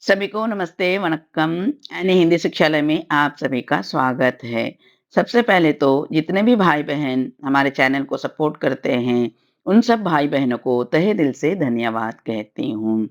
सभी को नमस्ते, वणक्कम। यानी हिंदी शिक्षालय में आप सभी का स्वागत है। सबसे पहले तो जितने भी भाई-बहन हमारे चैनल को सपोर्ट करते हैं, उन सब भाई-बहनों को तहे दिल से धन्यवाद कहती हूँ।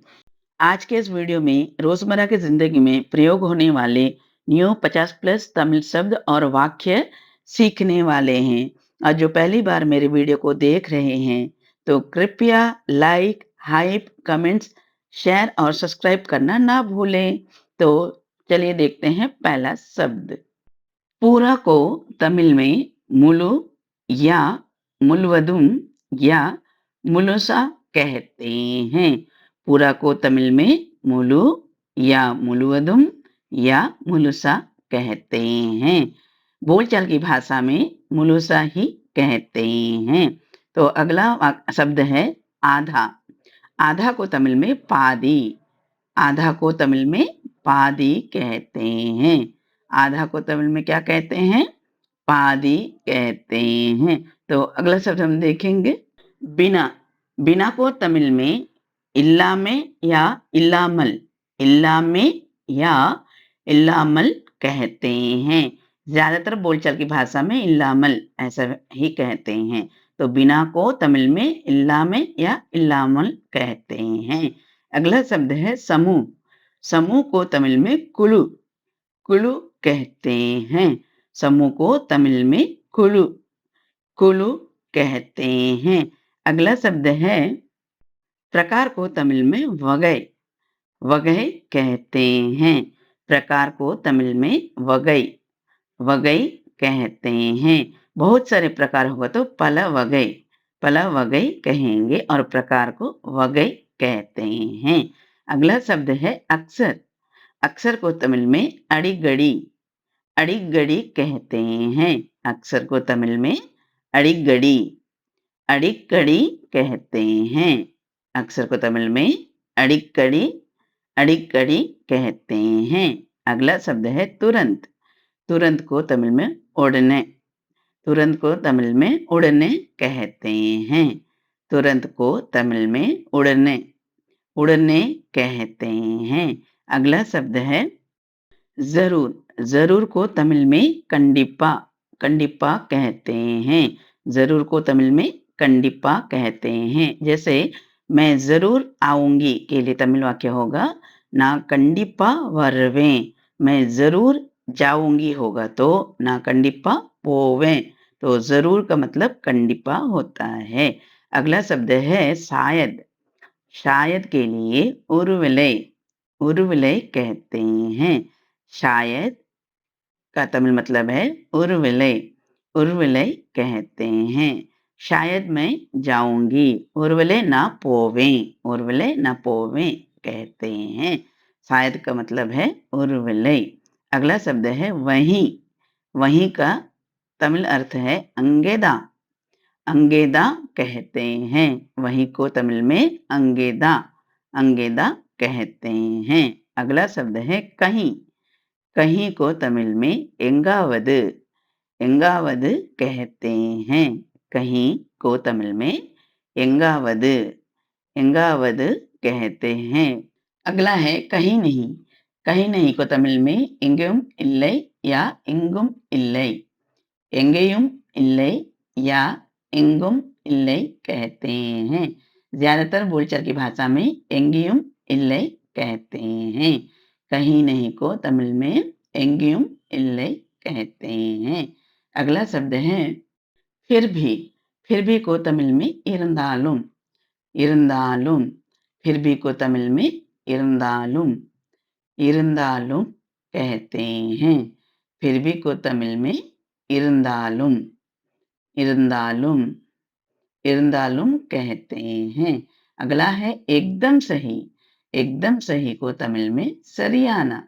आज के इस वीडियो में रोज़मर्रा की ज़िंदगी में प्रयोग होने वाले न्यू 50 प्लस तमिल शब्द और वाक्य सीखने वाले हैं। और जो पहली बार मेरे वीडियो को देख रहे हैं, तो कृपया लाइक, हाइप, कमेंट्स, शेयर और सब्सक्राइब करना ना भूलें। तो चलिए देखते हैं पहला शब्द। पूरा को तमिल में मुलु या मुलवदुम या मुलुसा कहते हैं। पूरा को तमिल में मुलु या मुलुवदुम या मुलुसा कहते हैं। बोलचाल की भाषा में मुलुसा ही कहते हैं। तो अगला शब्द है आधा। आधा को तमिल में पादी। आधा को तमिल में पादी कहते हैं। आधा को तमिल में क्या कहते हैं? पादी कहते हैं। तो अगला शब्द हम देखेंगे बिना। बिना को तमिल में इल्लामे या इल्लामल, इल्लामे या इल्लामल कहते हैं। ज़्यादातर बोलचाल की भाषा में इल्लामल ऐसा ही कहते हैं। तो बिना को तमिल में इल्लामे या इल्लामल कहते हैं। अगला शब्द है समूह। समूह को तमिल में कुलु, कुलु कहते हैं। समूह को तमिल में कुलु, कुलु कहते हैं। अगला शब्द है प्रकार को तमिल में वगै, वगै कहते हैं। प्रकार को तमिल में वगै, वगै कहते हैं। बहुत सारे प्रकार होगा तो पल वगै कहेंगे और प्रकार को वगै कहते हैं। अगला शब्द है अक्सर। अक्सर को तमिल में अड़िगड़ी, अड़िगड़ी कहते हैं। अक्सर को तमिल में अड़िगड़ी, अड़िगड़ी कहते हैं। अक्सर को तमिल में अड़िगड़ी, अड़िगड़ी कहते हैं। अगला शब्द है तुरंत। तुरंत को तमिल में उड़ने, तुरंत को तमिल में उड़ने कहते हैं। तुरंत को तमिल में उड़ने, उड़ने कहते हैं। अगला शब्द है ज़रूर। ज़रूर को तमिल में कंडिप्पा, कंडिप्पा कहते हैं। ज़रूर को तमिल में कंडिप्पा कहते हैं। जैसे मैं ज़रूर आऊँगी के लिए तमिल वाक्य होगा ना कंडिप्पा वर्वें। मैं ज़रूर जाऊँगी होगा तो ना कंडिप्पा पोवें। तो ज़रूर का मतलब कंडिप्पा होता है। अगला शब्द है शायद। शायद के लिए उर्विले, उर्विले कहते हैं। शायद का तमिल मतलब है उर्विले, उर्विले कहते हैं। शायद मैं जाऊँगी, उर्विले ना पोवें, उर्विले ना पोवें कहते हैं। शायद का मतलब है उर्विले। अगला शब्द है वहीं। वहीं का तमिल अर्थ है अंगेदा, अंगेदा कहते हैं। वहीं को तमिल में अंगेदा, अंगेदा कहते हैं। अगला शब्द है कहीं। कहीं को तमिल में एंगावद, एंगावद कहते हैं। कहीं को तमिल में एंगावद, एंगावद कहते हैं। अगला है कहीं नहीं। कहीं नहीं को तमिल में एंगुम इल्लै या इंगुम इल्लै, एंगेयुम इल्लै या इंगुम इल्लै कहते हैं। ज़्यादातर बोलचाल की भाषा में एंगियुम इल्लै कहते हैं। कहीं नहीं को तमिल में एंगियुम इल्लै कहते हैं। अगला शब्द है फिर भी। फिर भी को तमिल में इरंदालुम, इरंदालुम। फिर भी को तमिल में इरंदालुम, इरंदालुम कहते हैं। फिर भी को तमिल में इरंदालुम, इरंदालुम, इरंदालुम कहते हैं। अगला है एकदम सही। एकदम सही को तमिल में सरियाना,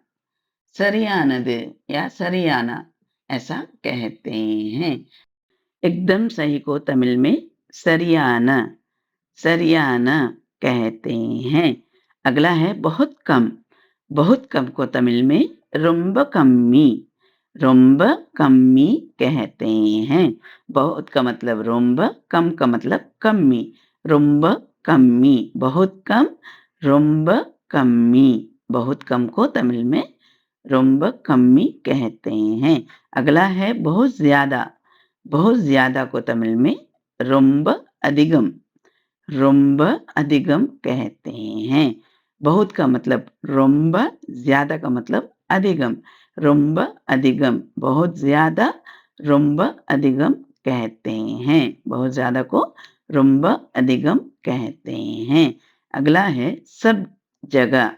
सरियानद या सरियाना ऐसा कहते हैं। एकदम सही को तमिल में सरियाना, सरियाना कहते हैं। अगला है बहुत कम। बहुत कम को तमिल में रोम्ब कम्मी, रोम्ब कम्मी कहते हैं। बहुत का मतलब रोम्ब, कम का मतलब कम्मी। रोम्ब कम्मी, बहुत कम, रोम्ब कम्मी। बहुत कम को तमिल में रोम्ब कम्मी कहते हैं। अगला है बहुत ज़्यादा। बहुत ज़्यादा को तमिल में रोम्ब अधिगम, रोम्ब अधिगम कहते हैं। बहुत का मतलब रोम्ब, ज़्यादा का मतलब अधिगम। रोम्ब अधिगम, बहुत ज़्यादा रोम्ब अधिगम कहते हैं। बहुत ज़्यादा को रोम्ब अधिगम कहते हैं। अगला है सब जगह।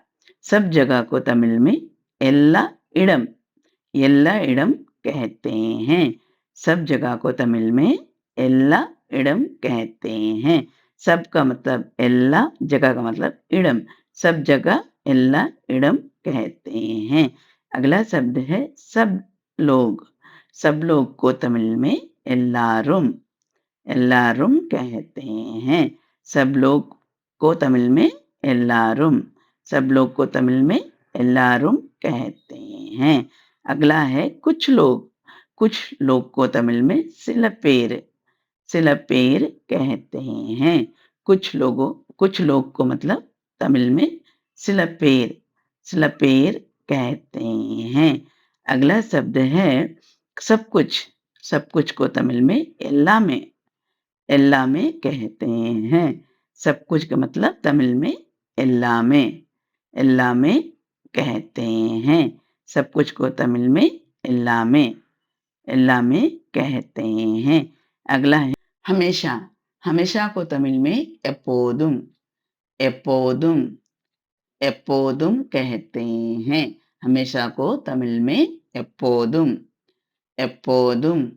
सब जगह को तमिल में एल्ला इडम, एल्ला इडम कहते हैं। सब जगह को तमिल में एल्ला इडम कहते हैं। सब का मतलब एल्ला, जगह का मतलब इडम। सब जगह एल्ला इडम कहते हैं। अगला शब्द है सब लोग। सब लोग को तमिल में एल्लारुम, एल्लारुम कहते हैं। सब लोग को तमिल में एल्लारुम, सब लोग को तमिल में एल्लारुम कहते हैं। अगला है कुछ लोग। कुछ लोग को तमिल में सिलपेर, सिलपेर कहते हैं। कुछ लोग को मतलब तमिल में सिलपेर, सिलपेर कहते हैं। अगला शब्द है सब कुछ। सब कुछ को तमिल में एल्लामे, एल्लामे कहते हैं। सब कुछ का मतलब तमिल में एल्लामे, एल्लामे कहते हैं। सब कुछ को तमिल में एल्लामे, एल्लामे कहते हैं। अगला है हमेशा। हमेशा को तमिल में एप्पोदुम, एप्पोदुम, एप्पोदुम कहते हैं। हमेशा को तमिल में एप्पोदुम, एप्पोदुम,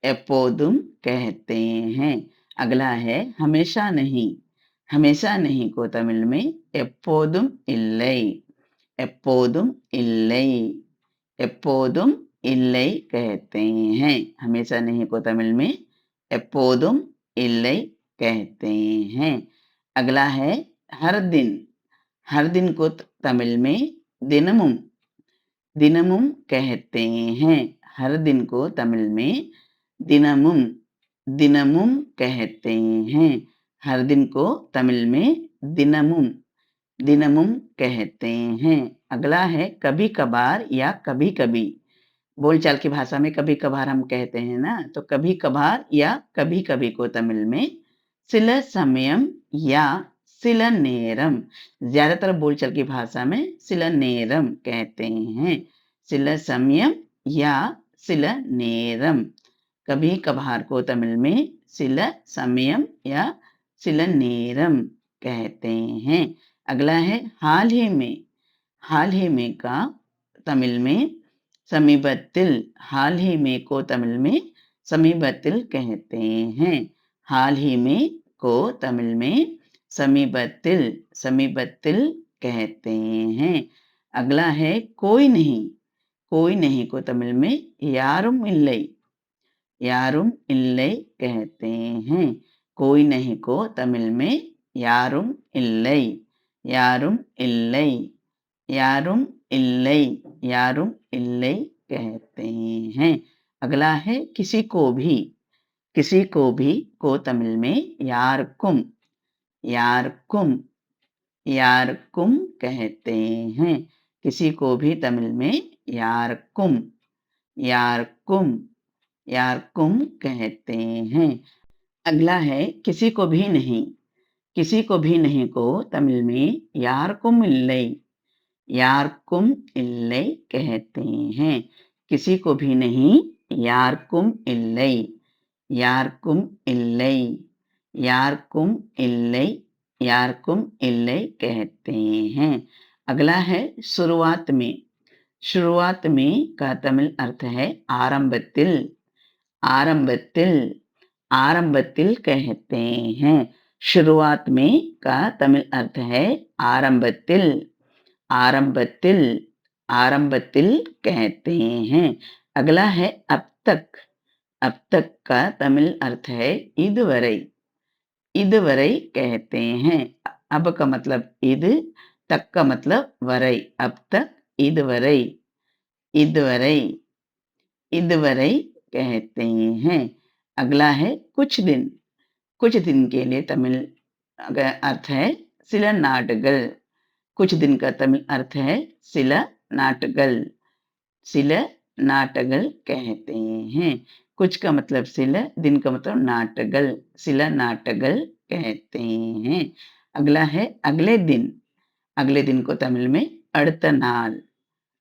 एप्पोदुम कहते हैं। अगला है हमेशा नहीं। हमेशा नहीं को तमिल में एप्पोदुम इल्लै, एप्पोदुम इल्लै, एप्पोदुम इल्लै कहते हैं। हमेशा नहीं को तमिल में एप्पोदुम इल्लै कहते हैं। अगला है हर दिन। हर दिन को तमिल में दिनमुम, दिनमुम कहते हैं। हर दिन को तमिल में दिनमुम, दिनमुम कहते हैं। हर दिन को तमिल में दिनमुम, दिनमुम कहते हैं। अगला है कभी कभार या कभी कभी। बोलचाल की भाषा में कभी कभार हम कहते हैं ना, तो कभी कभार या कभी कभी को तमिल में सिल समयम या सिल नेरम। ज्यादातर बोलचाल की भाषा में सिल नेरम कहते हैं। सिल समयम या सिल नेरम। कभी कभार को तमिल में सिल समयम या सिल नेरम कहते हैं। अगला है हाल ही में। हाल ही में का तमिल में समीबत्तिल। हाल ही में को तमिल में समीबत्तिल कहते हैं। हाल ही में को तमिल में समीबत्तिल, समीबत्तिल कहते हैं। अगला है कोई नहीं। कोई नहीं को तमिल में यारुम इल्लै, यारुम इल्लै कहते हैं। कोई नहीं को तमिल में यारुम इल्लै, यारुम इल्लै, यारुम इल्लै, यारुम इल्लै कहते हैं। अगला है किसी को भी। किसी को भी को तमिल में यारकुम, यारकुम, यारकुम कहते हैं। किसी को भी तमिल में यारकुम, यारकुम, यारकुम कहते हैं। अगला है किसी को भी नहीं। किसी को भी नहीं को तमिल में यारकुम इल्लै, यारकुम इल्लै कहते हैं। किसी को भी नहीं यारकुम इल्लै, यारकुम इल्लै, यारकुम इल्लै, यारकुम इल्लै कहते हैं। अगला है शुरुआत में। शुरुआत में का तमिल अर्थ है आरंभத்தில், आरंभத்தில், आरंभத்தில் कहते हैं। शुरुआत में का तमिल अर्थ है आरंभத்தில், आरंभத்தில், आरंभத்தில் कहते हैं। अगला है अब तक। अब तक का तमिल अर्थ है इदुवரை, इदुवரை कहते हैं। अब का मतलब इद, तक का मतलब वரை। अब तक इदुवரை, इदुवரை, इदुवரை कहते हैं। अगला है कुछ दिन। कुछ दिन के लिए तमिल अर्थ है सिல நாட்கள், कुछ दिन का तमिल अर्थ है सिल नाटगल। सिल नाटगल कहते हैं। कुछ का मतलब सिल, दिन का मतलब नाटगल, सिल नाटगल कहते हैं। अगला है अगले दिन। अगले दिन को तमिल में अड़त नाल,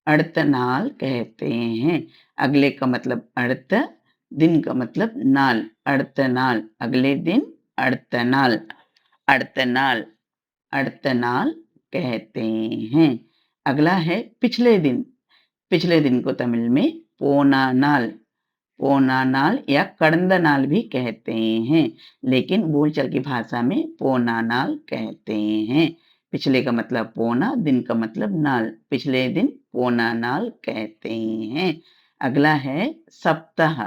अड़त नाल कहते हैं। अगले का मतलब अड़त, दिन का मतलब नाल, अड़त नाल, अगले दिन अड़त नाल, अड़त नाल, अड़त नाल कहते हैं। अगला है पिछले दिन। पिछले दिन को तमिल में पोना नाल, पोना नाल या कड़ंद नाल भी कहते हैं, लेकिन बोलचाल की भाषा में पोना नाल कहते हैं। पिछले का मतलब पोना, दिन का मतलब नाल, पिछले दिन पोना नाल कहते हैं। अगला है सप्ताह।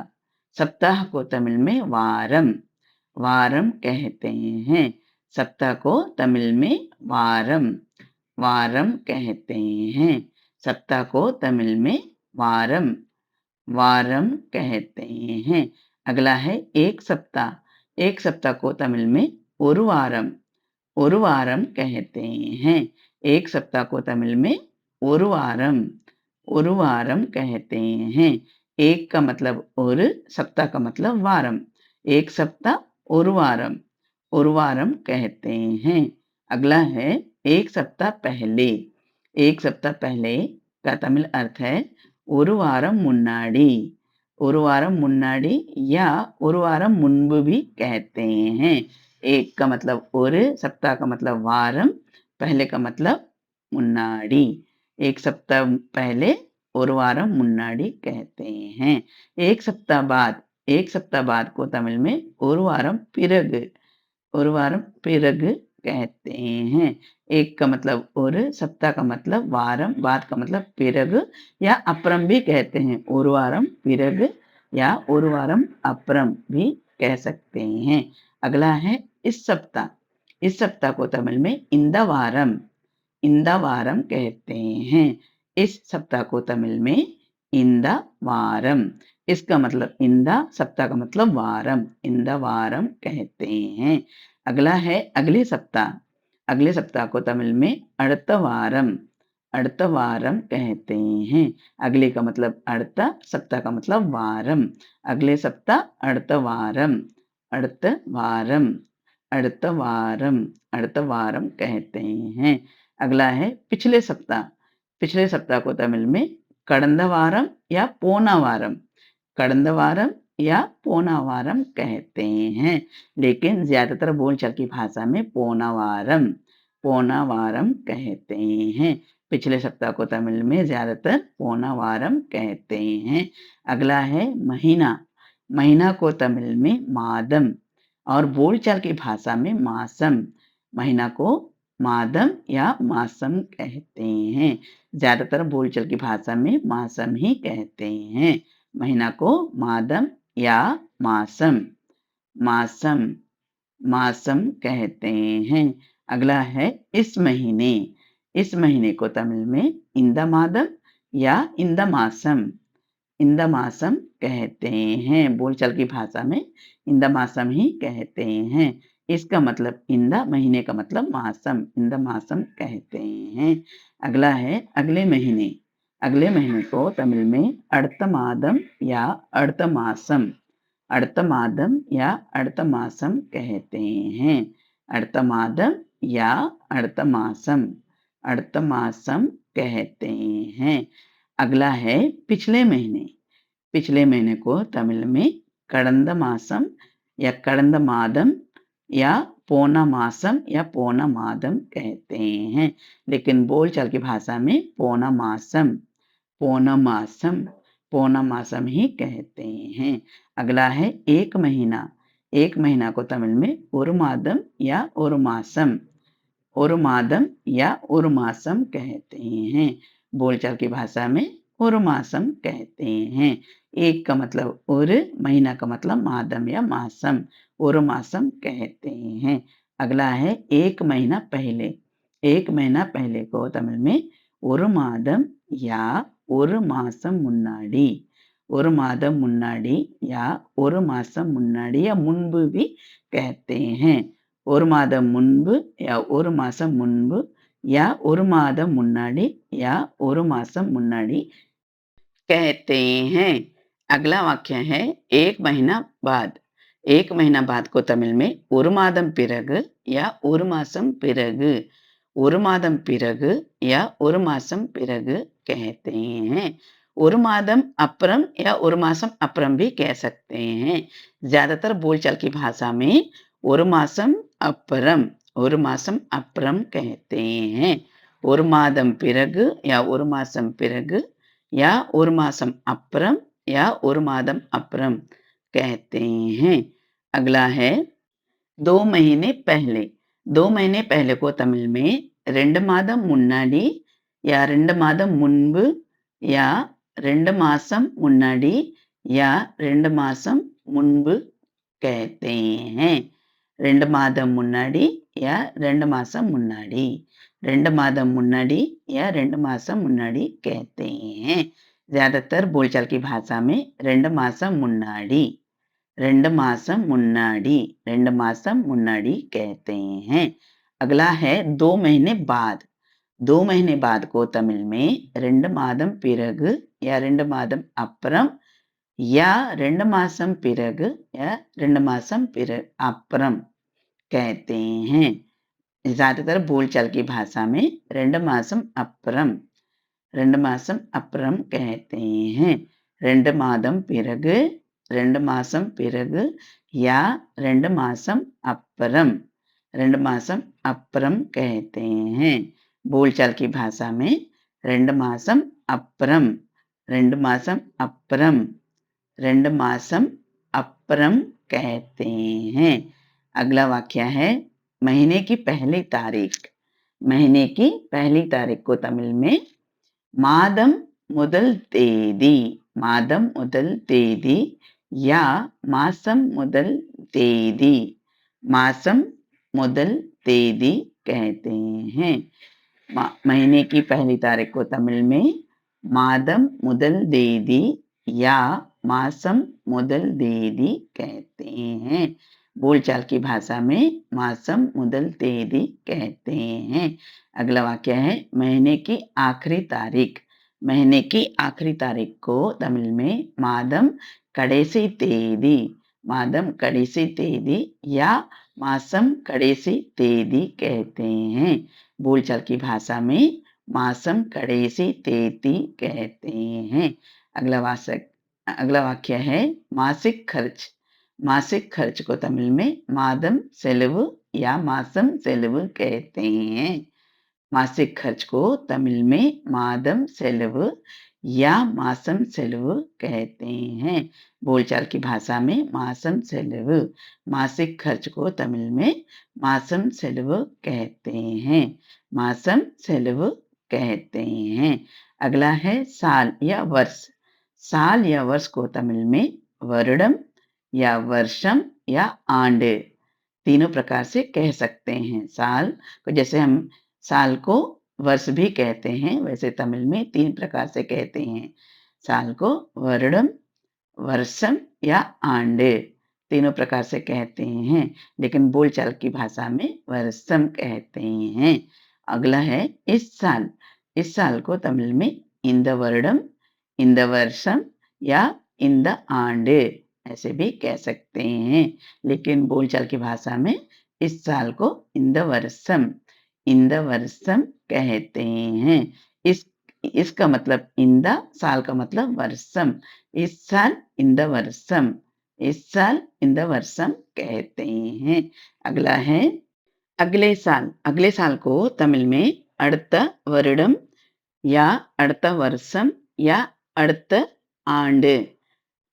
सप्ताह को तमिल में वारम, वारम कहते हैं। सप्ताह को तमिल में वारम, वारम कहते हैं। सप्ताह को तमिल में वारम, वारम कहते हैं। अगला है एक सप्ताह। एक सप्ताह को तमिल में ஒரு வாரம், ஒரு வாரம் कहते हैं। एक सप्ताह को तमिल में ஒரு வாரம், ஒரு வாரம் कहते हैं। एक का मतलब ஒரு, सप्ताह का मतलब वारम। एक सप्ताह ஒரு வாரம், ஒரு வாரம் कहते हैं। अगला है एक सप्ताह पहले। एक सप्ताह पहले का तमिल अर्थ है ஒரு வாரம் முன்னாடி, ஒரு வாரம் முன்னாடி या ஒரு வாரம் முன்பு भी कहते हैं। एक का मतलब ஒரு, सप्ताह का मतलब वारम, पहले का मतलब मुन्नाडी। एक सप्ताह पहले ஒரு வாரம் முன்னாடி कहते हैं। एक सप्ताह बाद, एक सप्ताह बाद को तमिल में ஒரு வாரம் பிறகு, ஒரு வாரம் பிறகு कहते हैं। एक का मतलब ஒரு, सप्ताह का मतलब वारम, बाद का मतलब பிறகு या अप्रम भी कहते हैं। ஒரு வாரம் பிறகு या ஒரு வாரம் अप्रम भी कह सकते हैं। अगला है इस सप्ताह। इस सप्ताह को तमिल में இந்த வாரம், இந்த வாரம் कहते हैं। इस सप्ताह को तमिल में இந்த வாரம்। इसका मतलब इंदा, सप्ताह का मतलब वारम, इंदा वारम कहते हैं। अगला है अगले सप्ताह। अगले सप्ताह को तमिल में अड़त वारम, अड़त वारम कहते हैं। अगले का मतलब अड़ता, सप्ताह का मतलब वारम। अगले सप्ताह अड़त वारम, अड़त वारम, अड़त वारम, अड़त वारम कहते हैं। अगला है पिछले सप्ताह। पिछले सप्ताह को तमिल में கடந்த வாரம் या போன வாரம், கடந்த வாரம் या போன வாரம் कहते हैं, लेकिन ज्यादातर बोलचाल की भाषा में போன வாரம், போன வாரம் कहते हैं। पिछले सप्ताह को तमिल में ज्यादातर போன வாரம் कहते हैं। अगला है महीना। महीना को तमिल में मादम और बोलचाल की भाषा में मासम। महीना को मादम या मासम कहते हैं। ज्यादातर बोलचाल की भाषा में मासम ही कहते हैं। महीना को मादम या मासम, मासम, मासम कहते हैं। अगला है इस महीने। इस महीने को तमिल में इंद मादम या इंद मासम, इंद मासम कहते हैं। बोलचाल की भाषा में इंद मासम ही कहते हैं। इसका मतलब इंद, महीने का मतलब मासम, इंद मासम कहते हैं। अगला है अगले महीने। अगले महीने को तमिल में अड़त मादम या अड़त मासम, अड़त मादम या अड़त मासम कहते हैं। अड़त मादम या अड़त मासम, अड़त मासम कहते हैं। अगला है पिछले महीने। पिछले महीने को तमिल में கடந்த மாசம் या கடந்த मादम या पोना मासम या पोना मादम कहते हैं, लेकिन बोलचाल की भाषा में पोना मासम, पोना मासम, पोना मासम ही कहते हैं। अगला है एक महीना। एक महीना को तमिल में ஒரு மாதம் या ஒரு மாசம், ஒரு மாதம் या ஒரு மாசம் कहते हैं। बोलचाल की भाषा में ஒரு மாசம் कहते हैं। एक का मतलब ஒரு, महीना का मतलब मादम या मासम, ஒரு மாசம் कहते हैं। अगला है एक महीना पहले। एक महीना पहले को तमिल में ஒரு மாதம் या ஒரு மாசம் முன்னாடி, ஒரு மாதம் முன்னாடி या ஒரு மாசம் முன்னாடி या முன்பு भी कहते हैं। ஒரு மாதம் முன்பு या ஒரு மாசம் முன்பு या ஒரு மாதம் முன்னாடி या ஒரு மாசம் முன்னாடி कहते हैं। अगला वाक्य है 1 महीना बाद। 1 महीना बाद को तमिल में ஒரு மாதம் பிறகு या ஒரு மாசம் பிறகு, ஒரு மாதம் பிறகு या ஒரு மாசம் பிறகு कहते हैं। ஒரு மாதம் அப்புறம் या ஒரு மாசம் அப்புறம் भी कह सकते हैं। ज्यादातर बोलचाल की भाषा में ஒரு மாசம் அப்புறம், ஒரு மாசம் அப்புறம் कहते हैं। ஒரு மாதம் பிறகு या ஒரு மாசம் பிறகு या ஒரு மாசம் அப்புறம் या ஒரு மாதம் அப்புறம் कहते हैं। अगला है 2 महीने पहले। 2 महीने पहले को तमिल में 2 மாதம் முன்னாடி या 2 மாதம் முன்பு या 2 மாசம் முன்னாடி या 2 மாசம் முன்பு कहते हैं। 2 மாதம் முன்னாடி या 2 மாசம் முன்னாடி, 2 மாதம் முன்னாடி या 2 மாசம் முன்னாடி कहते हैं। ज्यादातर बोलचाल की भाषा में 2 மாசம் முன்னாடி, 2 மாசம் முன்னாடி, 2 மாசம் முன்னாடி कहते हैं। अगला है 2 महीने बाद। 2 महीने बाद को तमिल में 2 மாதம் பிறகு या 2 மாதம் அப்புறம் या 2 மாசம் பிறகு या 2 மாசம் அப்புறம் कहते हैं। ज्यादातर बोलचाल की भाषा में 2 மாசம் அப்புறம், 2 மாசம் அப்புறம் कहते हैं। 2 மாதம் பிறகு, 2 மாசம் பிறகு या 2 மாசம் அப்புறம், 2 மாசம் அப்புறம் कहते हैं। बोलचाल की भाषा में 2 மாசம் அப்புறம், 2 மாசம் அப்புறம், 2 மாசம் அப்புறம் कहते हैं। अगला वाक्य है महीने की पहली तारीख। महीने की पहली तारीख को तमिल में மாதம் முதல் தேதி, மாதம் முதல் தேதி या மாசம் முதல் தேதி, மாசம் முதல் தேதி कहते हैं। महीने की पहली तारीख को तमिल में மாதம் முதல் தேதி या மாசம் முதல் தேதி कहते हैं। बोलचाल की भाषा में मासम முதல் தேதி कहते हैं। अगला वाक्य है महीने की आखिरी तारीख। महीने की आखिरी तारीख को तमिल में मादम कडेसी தேதி, मादम कडेसी தேதி या मासम कडेसी தேதி कहते हैं। बोलचाल की भाषा में मासम कडेसी தேதி कहते हैं। अगला वाक्य है मासिक खर्च। मासिक खर्च को तमिल में मादम செலவு या मासम செலவு कहते हैं। मासिक खर्च को तमिल में मादम செலவு या मासम செலவு कहते हैं। बोलचाल की भाषा में मासम செலவு, मासिक खर्च को तमिल में मासम செலவு कहते हैं। मासम செலவு कहते हैं। अगला है साल या वर्ष। साल या वर्ष को तमिल में வருடம் या वर्षम या आंड, तीनों प्रकार से कह सकते हैं। साल को जैसे हम साल को वर्ष भी कहते हैं, वैसे तमिल में 3 प्रकार से कहते हैं। साल को வருடம், वर्षम या आंड, तीनों प्रकार से कहते हैं, लेकिन बोलचाल की भाषा में वर्षम कहते हैं। अगला है इस साल। इस साल को तमिल में இந்த வருடம், இந்த வருஷம் या இந்த ஆண்டு ऐसे भी कह सकते हैं, लेकिन बोलचाल की भाषा में इस साल को இந்த வருஷம் कहते हैं। इसका मतलब इंदा, साल का मतलब वर्षम, इस साल இந்த வருஷம், इस साल இந்த வருஷம் कहते हैं। अगला है अगले साल। अगले साल को तमिल में அடுத்த வருடம் या அடுத்த வருஷம் या அடுத்த ஆண்டு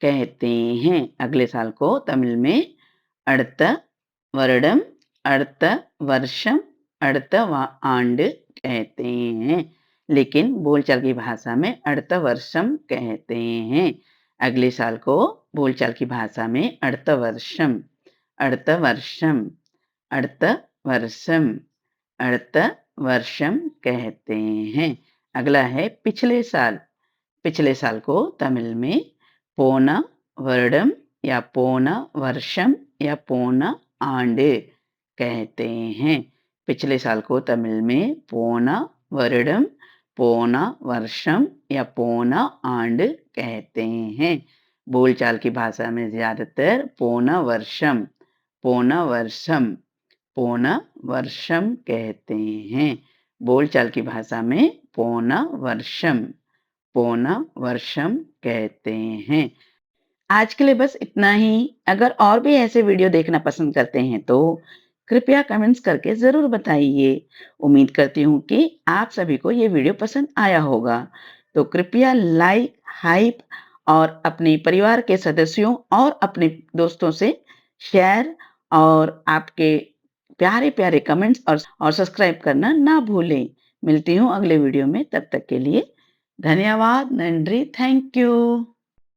कहते हैं। अगले साल को तमिल में அடுத்த வருடம், அடுத்த வருஷம், அடுத்த ஆண்டு कहते हैं, लेकिन बोलचाल की भाषा में அடுத்த வருஷம் कहते हैं। अगले साल को बोलचाल की भाषा में அடுத்த வருஷம், அடுத்த வருஷம், அடுத்த வருஷம், அடுத்த वर्षम कहते हैं। अगला है पिछले साल। पिछले साल को तमिल में போன வருடம் या போன வருஷம் या போன ஆண்டு कहते हैं। पिछले साल को तमिल में पोना वरुडम, पोना वर्षम या पोना आंड कहते हैं। बोलचाल की भाषा में ज़्यादातर पोना वर्षम, पोना वर्षम कहते हैं। बोलचाल की भाषा में पोना वर्षम कहते हैं। आज के लिए बस इतना ही। अगर और भी ऐसे वीडियो देखना पसंद करते हैं तो कृपया कमेंट्स करके ज़रूर बताइए। उम्मीद करती हूँ कि आप सभी को ये वीडियो पसंद आया होगा। तो कृपया लाइक, हाइप और अपने परिवार के सदस्यों और अपने दोस्तों से शेयर और आपके प्यारे-प्यारे कमेंट्स और सब्सक्राइब करना ना भूलें। मिलती हूँ अगले वीडियो में, तब तक के लिए धन्यवाद, नंड्री, थैंक यू।